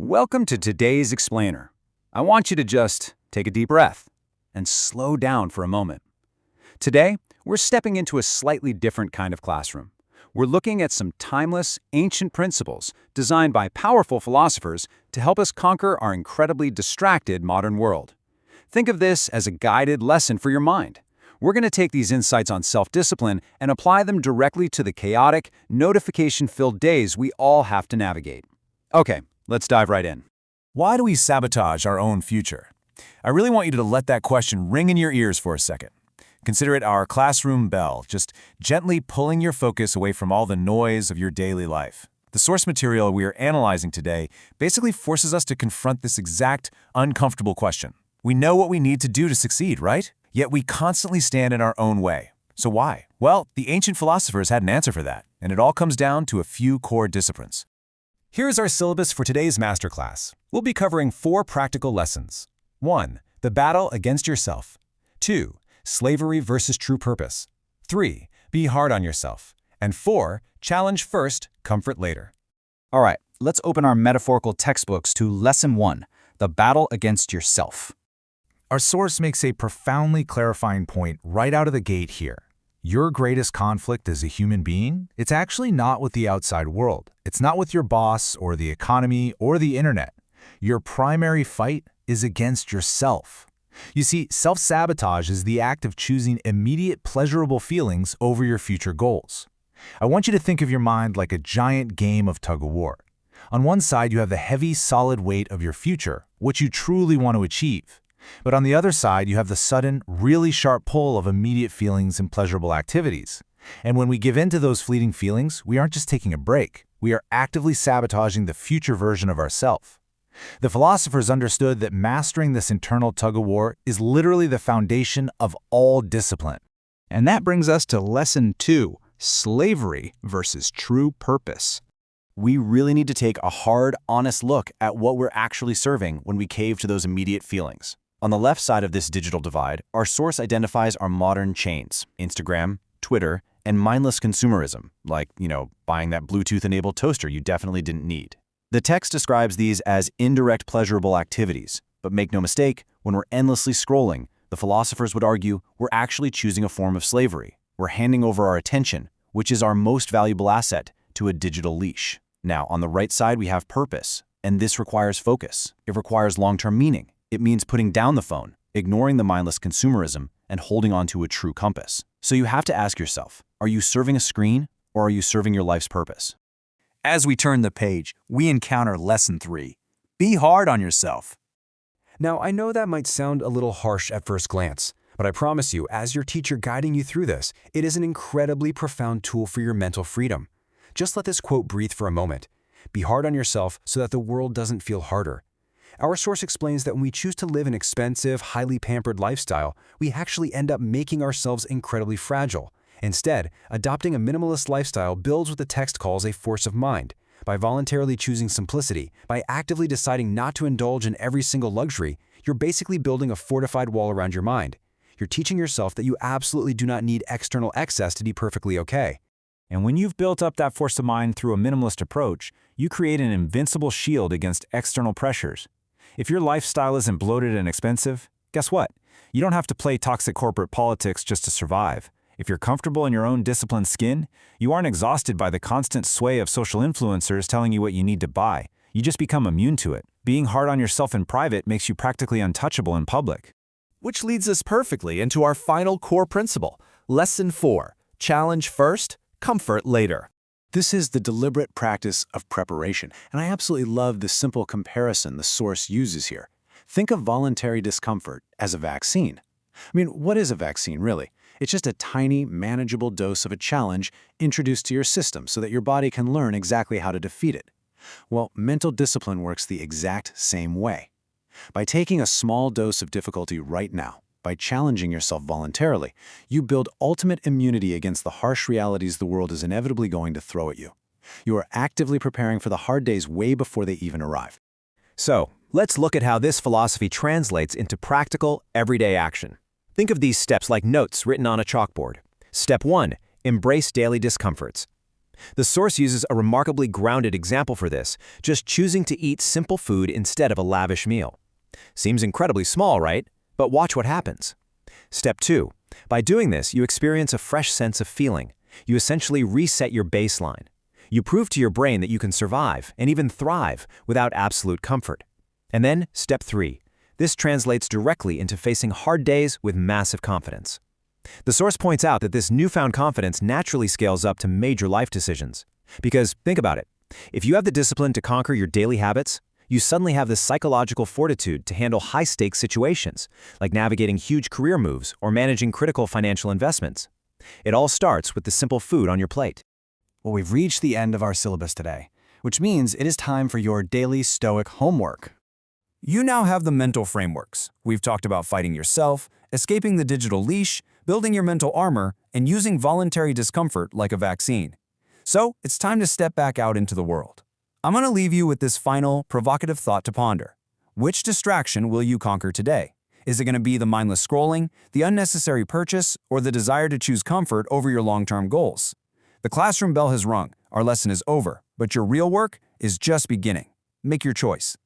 Welcome to today's explainer. I want you to just take a deep breath and slow down for a moment. Today, we're stepping into a slightly different kind of classroom. We're looking at some timeless, ancient principles designed by powerful philosophers to help us conquer our incredibly distracted modern world. Think of this as a guided lesson for your mind. We're going to take these insights on self-discipline and apply them directly to the chaotic, notification-filled days we all have to navigate. Okay, let's dive right in. Why do we sabotage our own future? I really want you to let that question ring in your ears for a second. Consider it our classroom bell, just gently pulling your focus away from all the noise of your daily life. The source material we are analyzing today basically forces us to confront this exact, uncomfortable question. We know what we need to do to succeed, right? Yet we constantly stand in our own way. So why? Well, the ancient philosophers had an answer for that, and it all comes down to a few core disciplines. Here's our syllabus for today's masterclass. We'll be covering 4 practical lessons. 1. The battle against yourself. 2. Slavery versus true purpose. 3. Be hard on yourself. And 4. Challenge first, comfort later. All right, let's open our metaphorical textbooks to Lesson 1, the battle against yourself. Our source makes a profoundly clarifying point right out of the gate here. Your greatest conflict as a human being, it's actually not with the outside world. It's not with your boss or the economy or the internet. Your primary fight is against yourself. You see, self-sabotage is the act of choosing immediate pleasurable feelings over your future goals. I want you to think of your mind like a giant game of tug-of-war. On one side, you have the heavy, solid weight of your future, what you truly want to achieve. But on the other side, you have the sudden, really sharp pull of immediate feelings and pleasurable activities. And when we give in to those fleeting feelings, we aren't just taking a break. We are actively sabotaging the future version of ourselves. The philosophers understood that mastering this internal tug-of-war is literally the foundation of all discipline. And that brings us to Lesson 2, slavery versus true purpose. We really need to take a hard, honest look at what we're actually serving when we cave to those immediate feelings. On the left side of this digital divide, our source identifies our modern chains, Instagram, Twitter, and mindless consumerism, like, buying that Bluetooth-enabled toaster you definitely didn't need. The text describes these as indirect pleasurable activities, but make no mistake, when we're endlessly scrolling, the philosophers would argue we're actually choosing a form of slavery. We're handing over our attention, which is our most valuable asset, to a digital leash. Now, on the right side, we have purpose, and this requires focus. It requires long-term meaning. It means putting down the phone, ignoring the mindless consumerism, and holding on to a true compass. So you have to ask yourself, are you serving a screen, or are you serving your life's purpose? As we turn the page, we encounter Lesson 3, be hard on yourself. Now, I know that might sound a little harsh at first glance, but I promise you, as your teacher guiding you through this, it is an incredibly profound tool for your mental freedom. Just let this quote breathe for a moment. Be hard on yourself so that the world doesn't feel harder. Our source explains that when we choose to live an expensive, highly pampered lifestyle, we actually end up making ourselves incredibly fragile. Instead, adopting a minimalist lifestyle builds what the text calls a force of mind. By voluntarily choosing simplicity, by actively deciding not to indulge in every single luxury, you're basically building a fortified wall around your mind. You're teaching yourself that you absolutely do not need external excess to be perfectly okay. And when you've built up that force of mind through a minimalist approach, you create an invincible shield against external pressures. If your lifestyle isn't bloated and expensive, guess what? You don't have to play toxic corporate politics just to survive. If you're comfortable in your own disciplined skin, you aren't exhausted by the constant sway of social influencers telling you what you need to buy. You just become immune to it. Being hard on yourself in private makes you practically untouchable in public. Which leads us perfectly into our final core principle, Lesson 4, challenge first, comfort later. This is the deliberate practice of preparation, and I absolutely love the simple comparison the source uses here. Think of voluntary discomfort as a vaccine. What is a vaccine, really? It's just a tiny, manageable dose of a challenge introduced to your system so that your body can learn exactly how to defeat it. Well, mental discipline works the exact same way. By taking a small dose of difficulty right now, by challenging yourself voluntarily, you build ultimate immunity against the harsh realities the world is inevitably going to throw at you. You are actively preparing for the hard days way before they even arrive. So, let's look at how this philosophy translates into practical, everyday action. Think of these steps like notes written on a chalkboard. Step 1. Embrace daily discomforts. The source uses a remarkably grounded example for this, just choosing to eat simple food instead of a lavish meal. Seems incredibly small, right? But watch what happens. Step 2. By doing this, you experience a fresh sense of feeling. You essentially reset your baseline. You prove to your brain that you can survive and even thrive without absolute comfort. And then, step 3. This translates directly into facing hard days with massive confidence. The source points out that this newfound confidence naturally scales up to major life decisions. Because, think about it, if you have the discipline to conquer your daily habits, you suddenly have the psychological fortitude to handle high-stakes situations, like navigating huge career moves or managing critical financial investments. It all starts with the simple food on your plate. Well, we've reached the end of our syllabus today, which means it is time for your daily Stoic homework. You now have the mental frameworks. We've talked about fighting yourself, escaping the digital leash, building your mental armor, and using voluntary discomfort like a vaccine. So, it's time to step back out into the world. I'm going to leave you with this final, provocative thought to ponder. Which distraction will you conquer today? Is it going to be the mindless scrolling, the unnecessary purchase, or the desire to choose comfort over your long-term goals? The classroom bell has rung, our lesson is over, but your real work is just beginning. Make your choice.